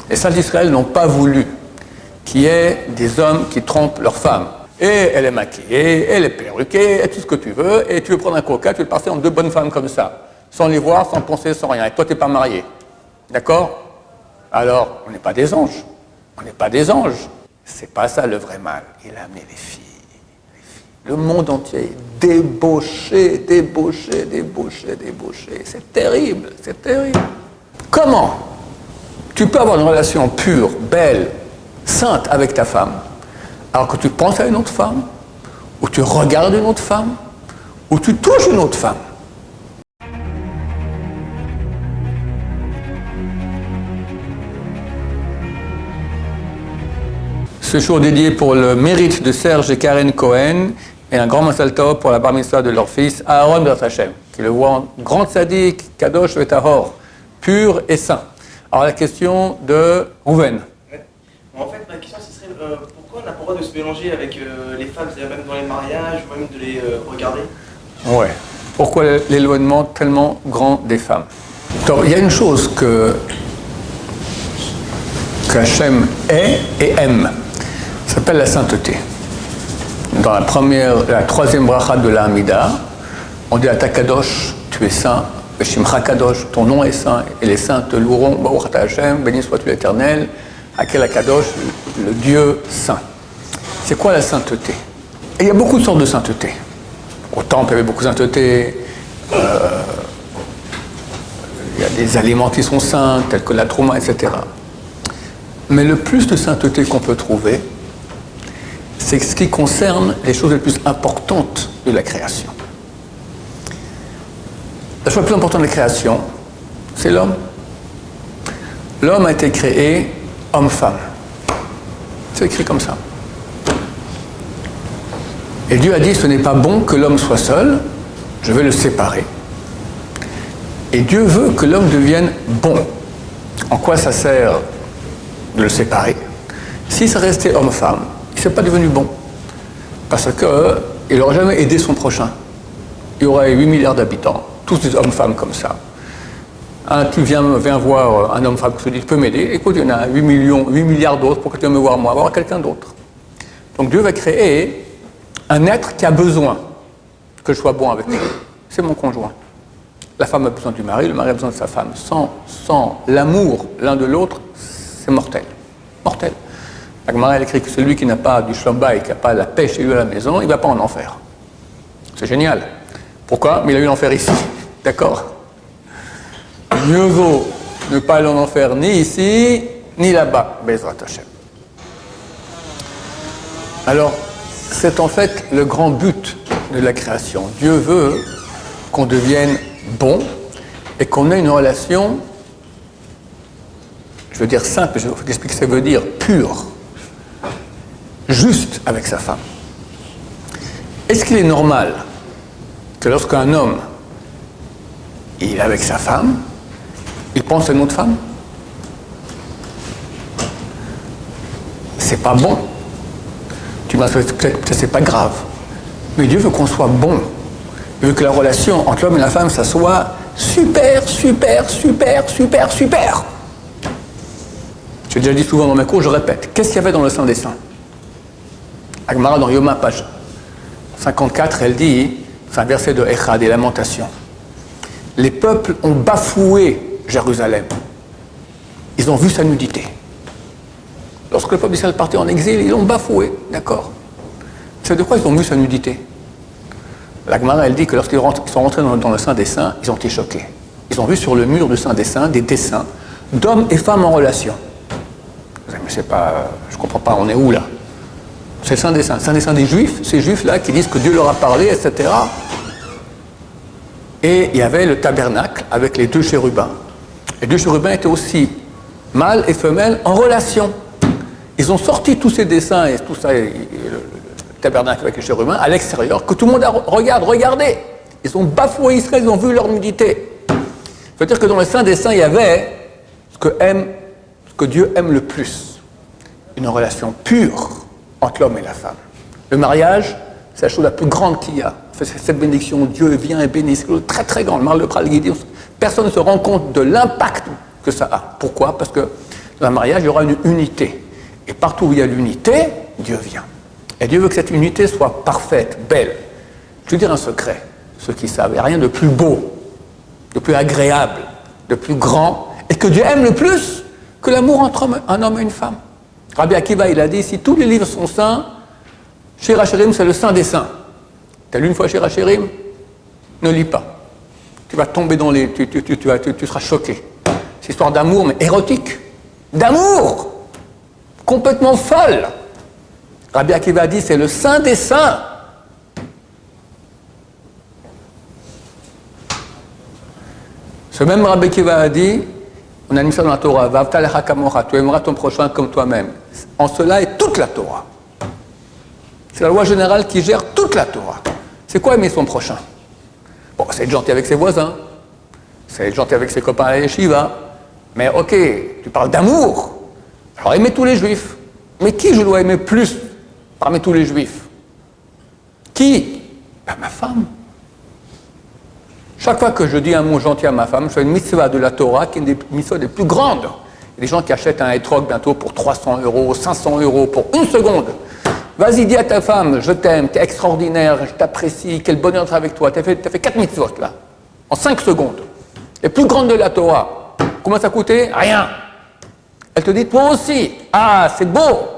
Les sages d'Israël n'ont pas voulu qu'il y ait des hommes qui trompent leurs femmes. Et elle est maquillée, elle est perruquée, et tout ce que tu veux, et tu veux prendre un coca, tu veux passer entre deux bonnes femmes comme ça, sans les voir, sans penser, sans rien. Et toi, tu n'es pas marié. D'accord? Alors, on n'est pas des anges. On n'est pas des anges. C'est pas ça le vrai mal. Il a amené les filles. Le monde entier est débauché, débauché, débauché, débauché. C'est terrible, c'est terrible. Comment tu peux avoir une relation pure, belle, sainte avec ta femme, alors que tu penses à une autre femme, ou tu regardes une autre femme, ou tu touches une autre femme? Ce jour dédié pour le mérite de Serge et Karen Cohen et un grand Mazal Tov pour la bar mitzvah de leur fils Aaron Be'ez Hashem, qui le voit en grand tzaddik, kadosh vetahor, pur et saint. Alors la question de Rouven. En fait, ma question ce serait pourquoi on n'a pas le droit de se mélanger avec les femmes, c'est-à-dire même dans les mariages, ou même de les regarder? Ouais. Pourquoi l'éloignement tellement grand des femmes? Donc, il y a une chose que Hachem est et aime. Ça s'appelle la sainteté. Dans la troisième bracha de la Hamida, on dit à ta kadosh, tu es saint, Shimcha kadosh, ton nom est saint, et les saints te loueront, Baruch ata Hashem, béni sois-tu l'Éternel, Hakel kadosh, le Dieu saint. C'est quoi la sainteté? Et il y a beaucoup de sortes de sainteté. Au temple, il y avait beaucoup de sainteté. Il y a des aliments qui sont saints, tels que la trouma, etc. Mais le plus de sainteté qu'on peut trouver, c'est ce qui concerne les choses les plus importantes de la création. La chose la plus importante de la création, c'est l'homme. L'homme a été créé homme-femme. C'est écrit comme ça. Et Dieu a dit, ce n'est pas bon que l'homme soit seul, je vais le séparer. Et Dieu veut que l'homme devienne bon. En quoi ça sert de le séparer? Si ça restait homme-femme, il ne serait pas devenu bon. Parce qu'il n'aurait jamais aidé son prochain. Il y aurait 8 milliards d'habitants, tous des hommes-femmes comme ça. Tu viens voir un homme-femme qui se dit, tu peux m'aider? Écoute, il y en a 8 milliards d'autres, pourquoi tu viens me voir moi? Voir quelqu'un d'autre. Donc Dieu va créer un être qui a besoin que je sois bon avec lui. C'est mon conjoint. La femme a besoin du mari, le mari a besoin de sa femme. Sans l'amour l'un de l'autre, c'est mortel. Mortel. La Gemara, elle écrit que celui qui n'a pas du shlombaï, qui n'a pas la paix chez lui à la maison, il ne va pas en enfer. C'est génial. Pourquoi? Mais il a eu l'enfer ici. D'accord? Mieux vaut ne pas aller en enfer ni ici, ni là-bas. Bezrat Hashem. Alors, c'est en fait le grand but de la création. Dieu veut qu'on devienne bon et qu'on ait une relation, je veux dire simple, je vais vous expliquer ce que ça veut dire, pure, juste avec sa femme. Est-ce qu'il est normal que lorsqu'un homme il est avec sa femme, il pense à une autre femme? C'est pas bon. Tu m'as peut-être que c'est pas grave. Mais Dieu veut qu'on soit bon. Il veut que la relation entre l'homme et la femme, ça soit super, super, super, super, super. J'ai déjà dit souvent dans mes cours, je répète. Qu'est-ce qu'il y avait dans le Saint des Saints? Agmara dans Yoma, page 54, elle dit, c'est un verset de Echad, des Lamentations. Les peuples ont bafoué Jérusalem. Ils ont vu sa nudité. Lorsque le peuple d'Israël partait en exil, ils l'ont bafoué, d'accord? C'est de quoi ils ont vu sa nudité? La Gemara, elle dit que lorsqu'ils sont rentrés dans le Saint des Saints, ils ont été choqués. Ils ont vu sur le mur du Saint des Saints des dessins d'hommes et femmes en relation. Mais c'est pas, je comprends pas, on est où là? C'est le Saint des Saints. Le Saint des Saints des Juifs, ces Juifs-là qui disent que Dieu leur a parlé, etc. Et il y avait le tabernacle avec les deux chérubins. Les deux chérubins étaient aussi mâles et femelles en relation. Ils ont sorti tous ces dessins et tout ça, le tabernacle avec les chérubins, à l'extérieur, que tout le monde regardez. Ils ont bafoué Israël, ils ont vu leur nudité. C'est-à-dire que dans le Saint des Saints, il y avait ce que Dieu aime le plus. Une relation pure entre l'homme et la femme. Le mariage, c'est la chose la plus grande qu'il y a. Cette bénédiction, Dieu vient et bénit, c'est très très grand. Le Maral de Pral dit, personne ne se rend compte de l'impact que ça a. Pourquoi? Parce que Dans un mariage, il y aura une unité. Et partout où il y a l'unité, Dieu vient. Et Dieu veut que cette unité soit parfaite, belle. Je vais dire un secret, ceux qui savent, il n'y a rien de plus beau, de plus agréable, de plus grand, et que Dieu aime le plus que l'amour entre un homme et une femme. Rabbi Akiva, il a dit, si tous les livres sont saints, Shir HaShirim, c'est le saint des saints. Tu as lu une fois Shir HaShirim? Ne lis pas. Tu vas tomber dans les... Tu seras choqué. C'est histoire d'amour, mais érotique. D'amour complètement folle. Rabbi Akiva a dit, c'est le saint des saints. Ce même Rabbi Akiva a dit, on a mis ça dans la Torah, Va'avta lecha kamocha, tu aimeras ton prochain comme toi-même. En cela est toute la Torah. C'est la loi générale qui gère toute la Torah. C'est quoi aimer son prochain? Bon, c'est être gentil avec ses voisins, c'est être gentil avec ses copains à la yeshiva, mais ok, tu parles d'amour. Alors aimer tous les juifs. Mais qui je dois aimer plus parmi tous les juifs? Qui? Ben, ma femme. Chaque fois que je dis un mot gentil à ma femme, je fais une mitzvah de la Torah qui est une des mitzvahs les plus grandes. Il y a des gens qui achètent un hétrog bientôt pour 300 €, 500 € pour une seconde. Vas-y, dis à ta femme, je t'aime, t'es extraordinaire, je t'apprécie, quel bonheur d'être avec toi. T'as fait 4 mitzvot là, en 5 secondes. Les plus grandes de la Torah. Combien ça a coûté? Rien. Elle te dit, toi aussi, ah, c'est beau.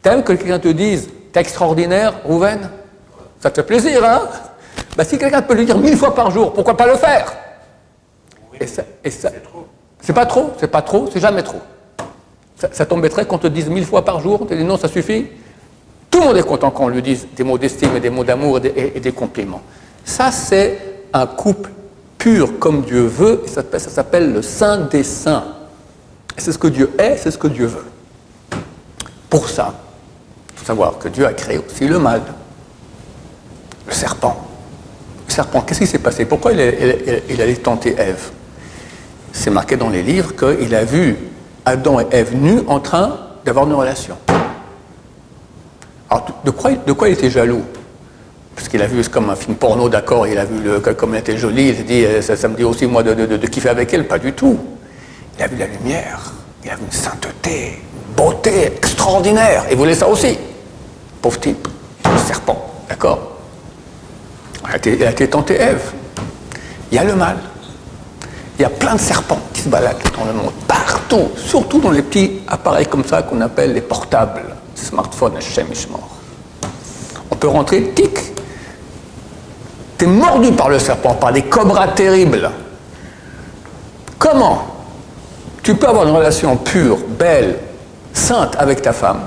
T'aimes que quelqu'un te dise, t'es extraordinaire, Rouven? Ça te fait plaisir, hein? Ben, si quelqu'un peut le dire 1000 fois par jour, pourquoi pas le faire? Oui, et ça, c'est pas trop, c'est jamais trop. Ça t'embêterait qu'on te dise 1000 fois par jour? On te dit non, ça suffit? Tout le monde est content quand on lui dise des mots d'estime et des mots d'amour et des compliments. Ça, c'est un couple pur comme Dieu veut, et ça s'appelle le Saint des Saints. C'est ce que Dieu est, c'est ce que Dieu veut. Pour ça, il faut savoir que Dieu a créé aussi le mal, le serpent. Le serpent, qu'est-ce qui s'est passé? Pourquoi il allait tenter Ève? C'est marqué dans les livres qu'il a vu Adam et Ève nus en train d'avoir une relation. Alors, de quoi il était jaloux? Parce qu'il a vu, c'est comme un film porno, d'accord, il a vu comme elle était jolie, il s'est dit, ça me dit aussi, moi, de kiffer avec elle. Pas du tout. Il a vu la lumière, il a vu une sainteté, une beauté extraordinaire. Il voulait ça aussi. Pauvre type, le serpent, d'accord? Il a été tenté Ève. Il y a le mal. Il y a plein de serpents qui se baladent dans le monde, partout, surtout dans les petits appareils comme ça qu'on appelle les portables, les smartphones, Hashem Ishmor. On peut rentrer, tic, t'es mordu par le serpent, par des cobras terribles. Comment tu peux avoir une relation pure, belle, sainte avec ta femme,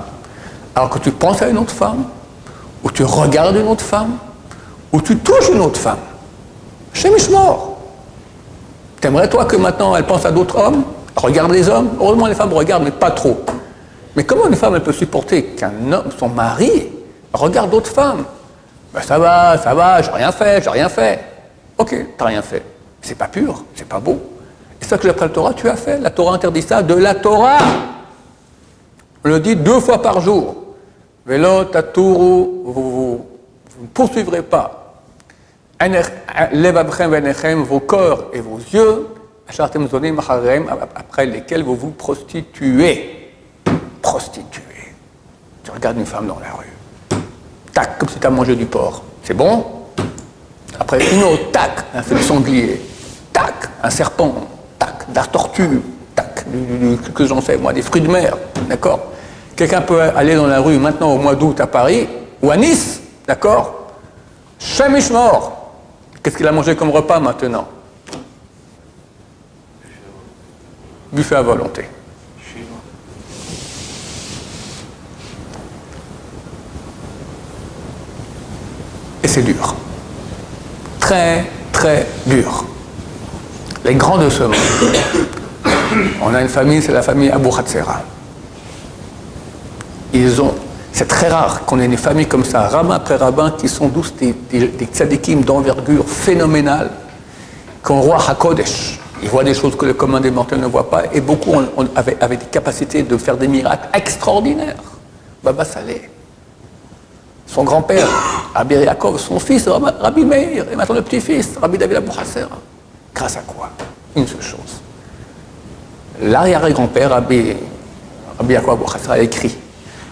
alors que tu penses à une autre femme, ou tu regardes une autre femme, ou tu touches une autre femme? Hashem Ishmor. T'aimerais, toi, que maintenant elle pense à d'autres hommes? Regarde les hommes. Heureusement, les femmes regardent, mais pas trop. Mais comment une femme, elle peut supporter qu'un homme, son mari, regarde d'autres femmes? Ben ça va, j'ai rien fait. Ok, t'as rien fait. C'est pas pur, c'est pas beau. Et ça que d'après la Torah, tu as fait. La Torah interdit ça de la Torah. On le dit 2 fois par jour. Velo taturu, vous ne poursuivrez pas. Vos corps et vos yeux, après lesquels vous vous prostituez. Prostituez. Tu regardes une femme dans la rue. Tac, comme si tu as mangé du porc. C'est bon? Après, une autre, tac, un feu de sanglier. Tac, un serpent. Tac, de la tortue. Tac, que j'en sais, moi, des fruits de mer. D'accord? Quelqu'un peut aller dans la rue maintenant au mois d'août à Paris ou à Nice. D'accord? Hashem Ishmor. Qu'est-ce qu'il a mangé comme repas maintenant? Buffet à volonté. Et c'est dur. Très, très dur. Les grands de ce monde. On a une famille, c'est la famille Abou Hatzera. C'est très rare qu'on ait une famille comme ça, rabbin après rabbin, qui sont tous des tzadikim d'envergure phénoménale, qu'on roi HaKodesh. Ils voient des choses que le commun des mortels ne voit pas, et beaucoup avaient des capacités de faire des miracles extraordinaires. Baba Saleh, son grand-père, Rabbi Yaakov, son fils, Rabbi Meir, et maintenant le petit-fils, Rabbi David Abou Hatzera. Grâce à quoi? Une seule chose. l'arrière-grand-père, Rabbi Yaakov Bochassa, a écrit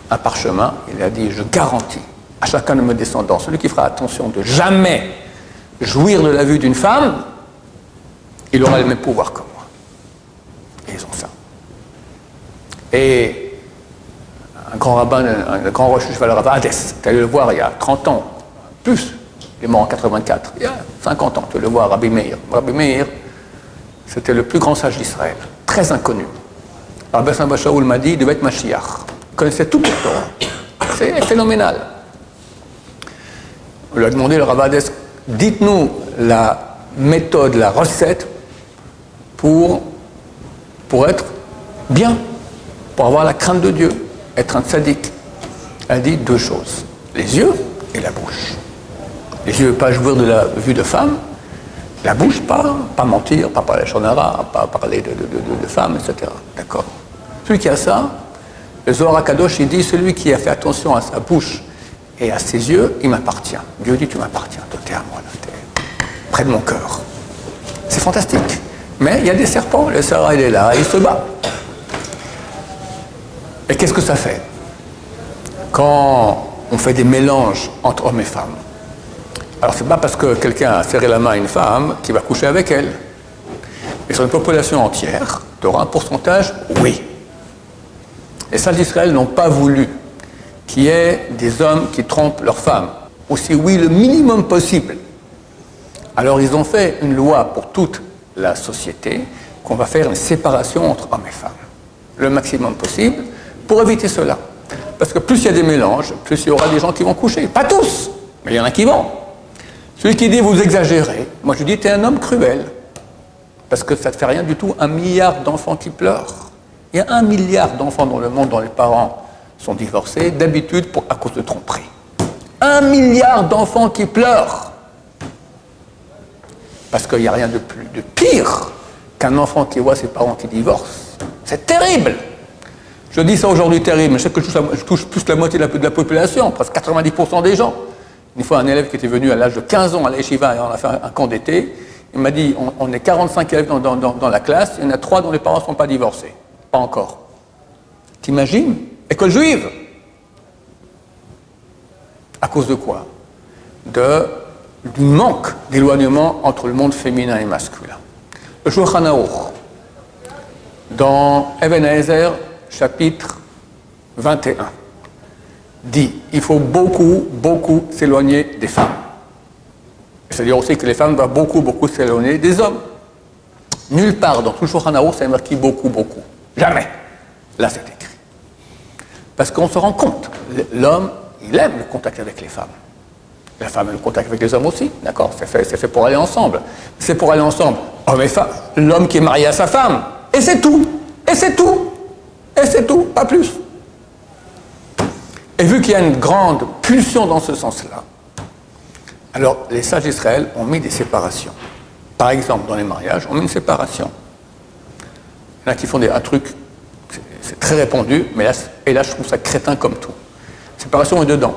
un parchemin. Il a dit, je garantis à chacun de mes descendants, celui qui fera attention de jamais jouir de la vue d'une femme, il aura le même pouvoir que moi. Et ils ont ça. Et un grand rabbin, un grand rosh yeshiva, le Rav Hades, tu allé le voir il y a 30 ans, plus, il est mort en 84, il y a 50 ans, tu le vois, Rabbi Meir. Rabbi Meir, c'était le plus grand sage d'Israël, très inconnu. Rabbi Samba Shaul m'a dit, il devait être Mashiach. Il connaissait tout le Torah. C'est phénoménal. On lui a demandé, le Rav Hades, dites-nous la méthode, la recette pour être bien, pour avoir la crainte de Dieu, être un tzaddik. Elle dit deux choses, les yeux et la bouche. Les yeux, pas jouir de la vue de femme, la bouche, pas mentir, pas parler shonara, pas parler de femmes, etc. D'accord. Celui qui a ça, le Zohar HaKadosh, il dit, celui qui a fait attention à sa bouche et à ses yeux, il m'appartient. Dieu dit, tu m'appartiens, toi t'es à moi, là, t'es près de mon cœur. C'est fantastique. Mais il y a des serpents, le Sarah il est là, il se bat. Et qu'est-ce que ça fait quand on fait des mélanges entre hommes et femmes? Alors c'est pas parce que quelqu'un a serré la main à une femme qu'il va coucher avec elle. Mais sur une population entière, tu auras un pourcentage, oui. Les sages d'Israël n'ont pas voulu qu'il y ait des hommes qui trompent leurs femmes. Ou si oui, le minimum possible. Alors ils ont fait une loi pour toute la société qu'on va faire une séparation entre hommes et femmes. Le maximum possible pour éviter cela. Parce que plus il y a des mélanges, plus il y aura des gens qui vont coucher. Pas tous, mais il y en a qui vont. Celui qui dit vous exagérez, moi je dis tu es un homme cruel. Parce que ça ne te fait rien du tout, 1 milliard d'enfants qui pleurent. Il y a 1 milliard d'enfants dans le monde dont les parents sont divorcés, d'habitude à cause de tromperie. 1 milliard d'enfants qui pleurent. Parce qu'il n'y a rien de pire qu'un enfant qui voit ses parents qui divorcent. C'est terrible. Je dis ça aujourd'hui terrible, mais je sais que je touche plus la moitié de la population, presque 90% des gens. Une fois, un élève qui était venu à l'âge de 15 ans à l'Yeshiva et on a fait un camp d'été, il m'a dit, on est 45 élèves dans la classe, il y en a 3 dont les parents ne sont pas divorcés. Pas encore. T'imagines? École juive. À cause de quoi? Du manque d'éloignement entre le monde féminin et masculin. Le Shulchan Aruch, dans Even Haezer, chapitre 21, dit il faut beaucoup s'éloigner des femmes. C'est-à-dire aussi que les femmes doivent beaucoup s'éloigner des hommes. Nulle part dans tout le Shulchan Aruch, ça est marqué beaucoup. Jamais. Là, c'est écrit. Parce qu'on se rend compte, l'homme, il aime le contact avec les femmes. La femme a le contact avec les hommes aussi, d'accord, c'est fait pour aller ensemble. C'est pour aller ensemble, homme et femme, l'homme qui est marié à sa femme. Et c'est tout. Pas plus. Et vu qu'il y a une grande pulsion dans ce sens-là, alors les sages d'Israël ont mis des séparations. Par exemple, dans les mariages, on met une séparation. Il y en a qui font un truc, c'est très répandu, mais là, je trouve ça crétin comme tout. Séparation est dedans.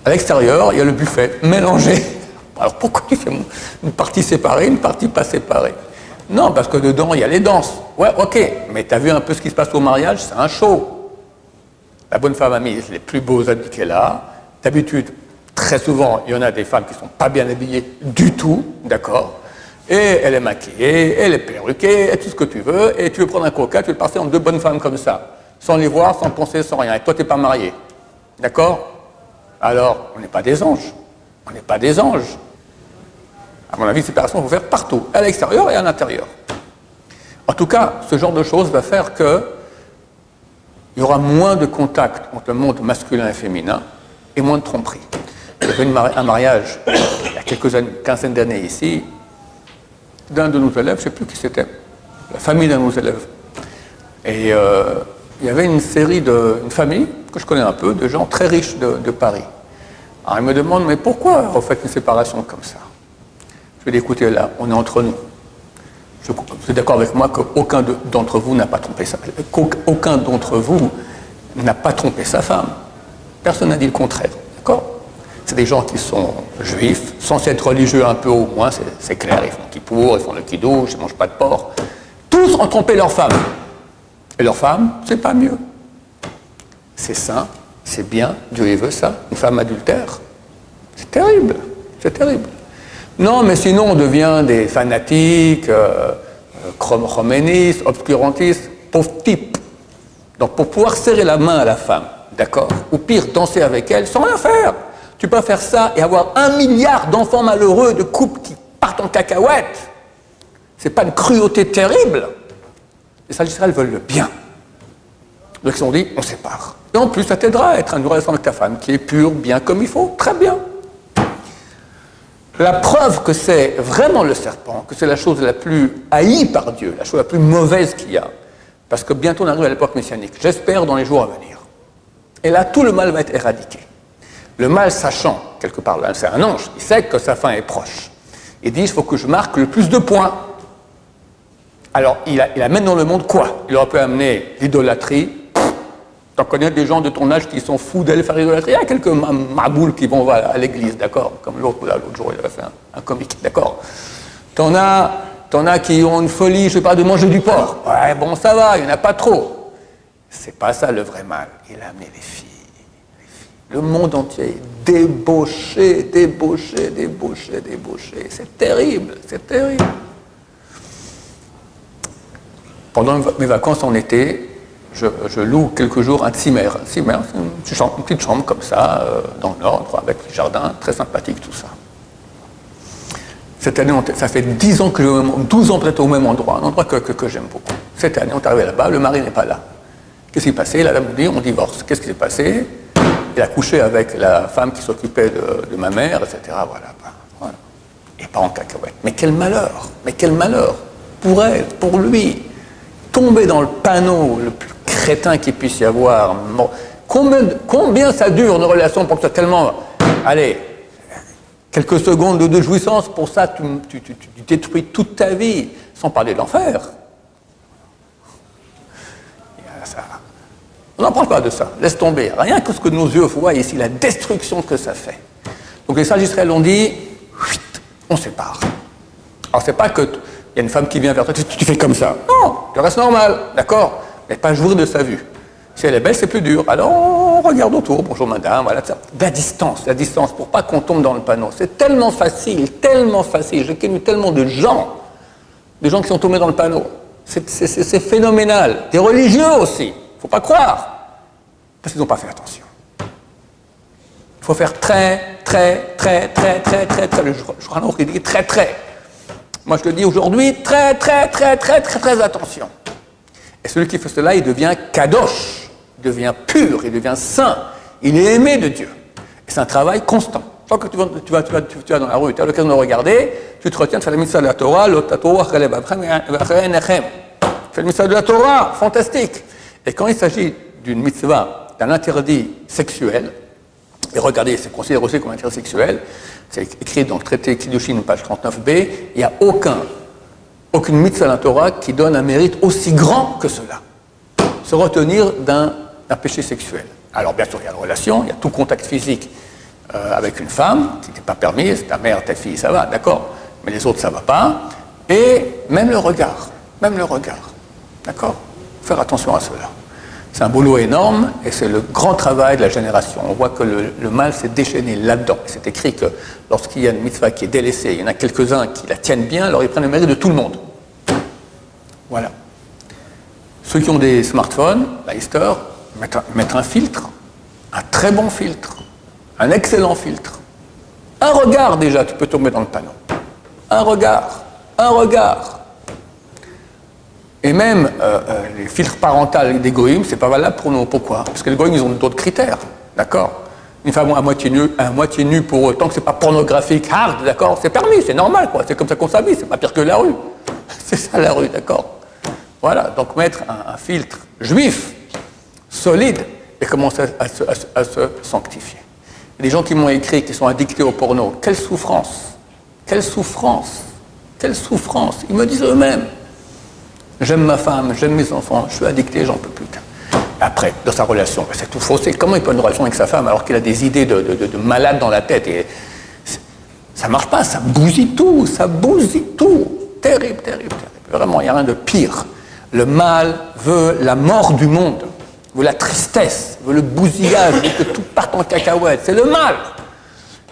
À l'extérieur, il y a le buffet mélangé. Alors pourquoi tu fais une partie séparée, une partie pas séparée? Non, parce que dedans, il y a les danses. Ouais, ok, mais tu as vu un peu ce qui se passe au mariage, c'est un show. La bonne femme a mis les plus beaux habits qu'elle a. D'habitude, très souvent, il y en a des femmes qui ne sont pas bien habillées du tout, d'accord? Et elle est maquillée, elle est perruquée, et tout ce que tu veux, et tu veux prendre un coca, tu veux passer entre 2 bonnes femmes comme ça, sans les voir, sans penser, sans rien. Et toi, tu n'es pas marié. D'accord? Alors, on n'est pas des anges. On n'est pas des anges. À mon avis, séparation, il faut faire partout, à l'extérieur et à l'intérieur. En tout cas, ce genre de choses va faire qu'il y aura moins de contact entre le monde masculin et féminin et moins de tromperie. Il y avait un mariage il y a une quinzaine d'années ici, d'un de nos élèves, je ne sais plus qui c'était, la famille d'un de nos élèves. Et il y avait une famille que je connais un peu, de gens très riches de Paris. Alors ils me demandent, mais pourquoi vous faites une séparation comme ça? Je vais dire, écoutez, là, on est entre nous. Vous êtes d'accord avec moi qu'aucun d'entre vous n'a pas trompé sa femme. Personne n'a dit le contraire, d'accord? C'est des gens qui sont juifs, censés être religieux un peu au moins, c'est clair, ils font kippour, ils font le kiddush, ils ne mangent pas de porc. Tous ont trompé leur femme. Et leur femme, c'est pas mieux. C'est sain, c'est bien, Dieu il veut ça. Une femme adultère, c'est terrible, c'est terrible. Non, mais sinon on devient des fanatiques, chroménistes, obscurantistes, pauvres types. Donc pour pouvoir serrer la main à la femme, d'accord, ou pire, danser avec elle sans rien faire. Tu peux faire ça et avoir 1 milliard d'enfants malheureux, de couples qui partent en cacahuète. C'est pas une cruauté terrible. Les sages d'Israël veulent le bien. Donc ils ont dit, on sépare. Et en plus, ça t'aidera à être une relation avec ta femme qui est pure, bien comme il faut, très bien. La preuve que c'est vraiment le serpent, que c'est la chose la plus haïe par Dieu, la chose la plus mauvaise qu'il y a, parce que bientôt on arrive à l'époque messianique, j'espère dans les jours à venir. Et là, tout le mal va être éradiqué. Le mal sachant, quelque part, là, c'est un ange, il sait que sa fin est proche. Il dit, il faut que je marque le plus de points. Alors, il amène dans le monde quoi? Il aurait pu amener l'idolâtrie. T'en connais des gens de ton âge qui sont fous d'aller faire l'idolâtrie. Il y a quelques maboules qui vont à l'église, d'accord? Comme l'autre jour, il avait fait un comique, d'accord? T'en as qui ont une folie, je sais pas, de manger du porc. Ouais, bon, ça va, il n'y en a pas trop. C'est pas ça le vrai mal. Il a amené les filles. Le monde entier est débauché, débauché, débauché, débauché. C'est terrible, c'est terrible. Pendant mes vacances en été, je loue quelques jours un Zimmer. Un Zimmer, c'est une petite chambre comme ça, dans le nord, avec le jardin, très sympathique, tout ça. Cette année, ça fait 10 ans que 12 ans peut-être au même endroit, un endroit que j'aime beaucoup. Cette année, on est arrivé là-bas, le mari n'est pas là. Qu'est-ce qui s'est passé? La dame nous dit, on divorce. Qu'est-ce qui s'est passé? Il a couché avec la femme qui s'occupait de ma mère, etc. Voilà. Et pas en cacahuète. Mais quel malheur pour elle, pour lui. Tomber dans le panneau le plus crétin qu'il puisse y avoir. Bon, combien ça dure une relation pour que ça tellement... Allez, quelques secondes de jouissance, pour ça tu détruis toute ta vie, sans parler de l'enfer. On n'en parle pas de ça, laisse tomber. Rien que ce que nos yeux voient ici, la destruction que ça fait. Donc les sages d'Israël ont dit, on sépare. Alors c'est pas que il y a une femme qui vient vers toi, tu fais comme ça. Non, tu restes normal, d'accord, mais pas jouir de sa vue. Si elle est belle, c'est plus dur. Alors on regarde autour, bonjour madame, voilà ça. La distance, pour pas qu'on tombe dans le panneau. C'est tellement facile. J'ai connu tellement de gens qui sont tombés dans le panneau. C'est phénoménal. Des religieux aussi. Faut pas croire, parce qu'ils n'ont pas fait attention. Il faut faire très, le journal qui dit très. Moi, je te dis aujourd'hui, très attention. Et celui qui fait cela, il devient kadosh, il devient pur, il devient saint, il est aimé de Dieu. Et c'est un travail constant. Tant que tu vas dans la rue, tu as l'occasion de regarder, tu te retiens de faire la mitzvah de la Torah, fais la mitzvah de la Torah, fantastique. Et quand il s'agit d'une mitzvah, d'un interdit sexuel, et regardez, c'est considéré aussi comme un interdit sexuel, c'est écrit dans le traité Kiddushin, page 39b, il n'y a aucune mitzvah de la Torah qui donne un mérite aussi grand que cela. Se retenir d'un péché sexuel. Alors bien sûr, il y a la relation, il y a tout contact physique avec une femme, qui n'est pas permis, c'est ta mère, ta fille, ça va, d'accord, mais les autres, ça ne va pas. Et même le regard, d'accord. Faire attention à cela. C'est un boulot énorme et c'est le grand travail de la génération. On voit que le mal s'est déchaîné là-dedans. C'est écrit que lorsqu'il y a une mitzvah qui est délaissée, il y en a quelques-uns qui la tiennent bien, alors ils prennent le mérite de tout le monde. Voilà. Ceux qui ont des smartphones, la Easter, mettre un filtre, un très bon filtre, un excellent filtre. Un regard déjà, tu peux tomber dans le panneau. Un regard. Et même les filtres parentaux des goïms, c'est pas valable pour nous. Pourquoi? Parce que les goïms, ils ont d'autres critères, d'accord? Une femme à moitié nue pour autant que c'est pas pornographique, hard, d'accord? C'est permis, c'est normal, quoi. C'est comme ça qu'on s'habille, c'est pas pire que la rue. C'est ça la rue, d'accord? Voilà, donc mettre un filtre juif, solide, et commencer à se sanctifier. Et les gens qui m'ont écrit, qui sont addictés au porno, quelle souffrance! Ils me disent eux-mêmes. J'aime ma femme, j'aime mes enfants, je suis addicté, j'en peux plus. Après, dans sa relation, c'est tout faussé. Comment il peut avoir une relation avec sa femme alors qu'il a des idées de malade dans la tête et ça marche pas, ça bousille tout. Terrible. Vraiment, il n'y a rien de pire. Le mal veut la mort du monde, veut la tristesse, veut le bousillage, veut que tout parte en cacahuète. C'est le mal.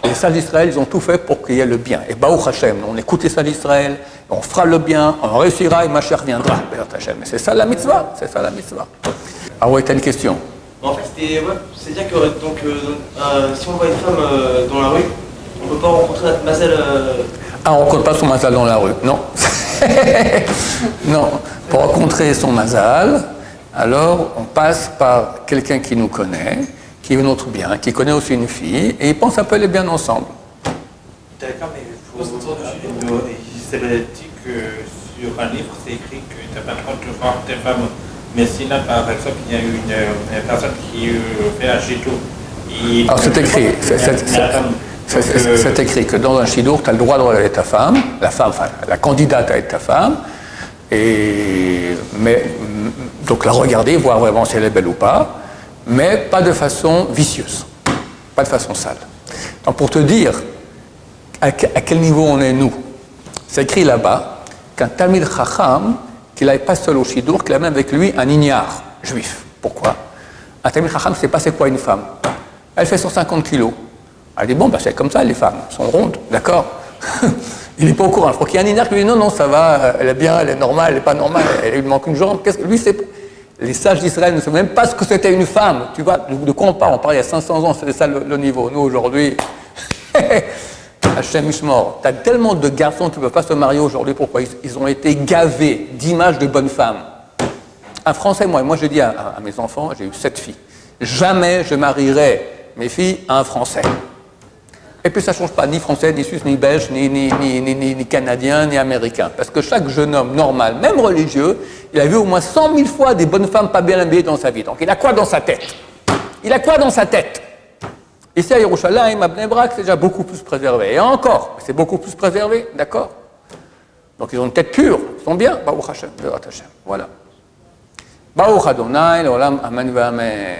Et les sages d'Israël, ils ont tout fait pour qu'il y ait le bien. Et Baruch Hashem, on écoute les sages d'Israël, on fera le bien, on réussira et Mashiach viendra. Hashem. Et c'est ça la mitzvah, c'est ça la mitzvah. Ah ouais, t'as une question? En fait, c'est-à-dire que donc, si on voit une femme dans la rue, on ne peut pas rencontrer notre mazal. Ah, on ne rencontre pas son mazal dans la rue, non. Non, pour rencontrer son mazal, alors on passe par quelqu'un qui nous connaît, qui veut notre bien, qui connaît aussi une fille, et ils pensent un peu les bien ensemble. D'accord, mais il c'est dit que sur un livre, c'est écrit que tu n'as pas le droit de voir tes femmes. Mais si là, par exemple, il y a une personne qui fait un chito. Alors c'est écrit, c'est écrit que dans un chidour, tu as le droit de regarder ta femme, enfin la candidate à être ta femme, donc la regarder, voir vraiment si elle est belle ou pas, mais pas de façon vicieuse, pas de façon sale. Donc pour te dire à quel niveau on est nous, c'est écrit là-bas qu'un Talmid Chacham, qu'il n'aille pas seul au chidour, qu'il amène avec lui un ignare juif. Pourquoi? Un Talmid Chacham ne sait pas c'est quoi une femme. Elle fait 150 kilos. Elle dit, bon, c'est comme ça, les femmes sont rondes, d'accord. Il n'est pas au courant. Je crois qu'il y a un ignare qui lui dit, non, ça va, elle est bien, elle est normale, elle n'est pas normale, elle lui manque une jambe. Lui, les sages d'Israël ne savent même pas ce que c'était une femme. Tu vois, de quoi on parle? On parle il y a 500 ans, c'était ça le niveau. Nous, aujourd'hui, Hachem Ishmor, tu as tellement de garçons qui ne peuvent pas se marier aujourd'hui. Pourquoi? Ils ont été gavés d'images de bonnes femmes. Un Français, moi je dis à mes enfants, j'ai eu 7 filles, jamais je marierai mes filles à un Français. Et puis ça ne change pas, ni français, ni suisse, ni belge, ni canadien, ni américain. Parce que chaque jeune homme normal, même religieux, il a vu au moins 100 000 fois des bonnes femmes pas bien habillées dans sa vie. Donc il a quoi dans sa tête? Il a quoi dans sa tête? Ici à Yerushalayim, à Bnei Brak, c'est déjà beaucoup plus préservé. Et encore, c'est beaucoup plus préservé, d'accord? Donc ils ont une tête pure, ils sont bien. Baruch Hashem, Be'at Hashem. Voilà. Baruch Adonai, l'olam, amen, amen.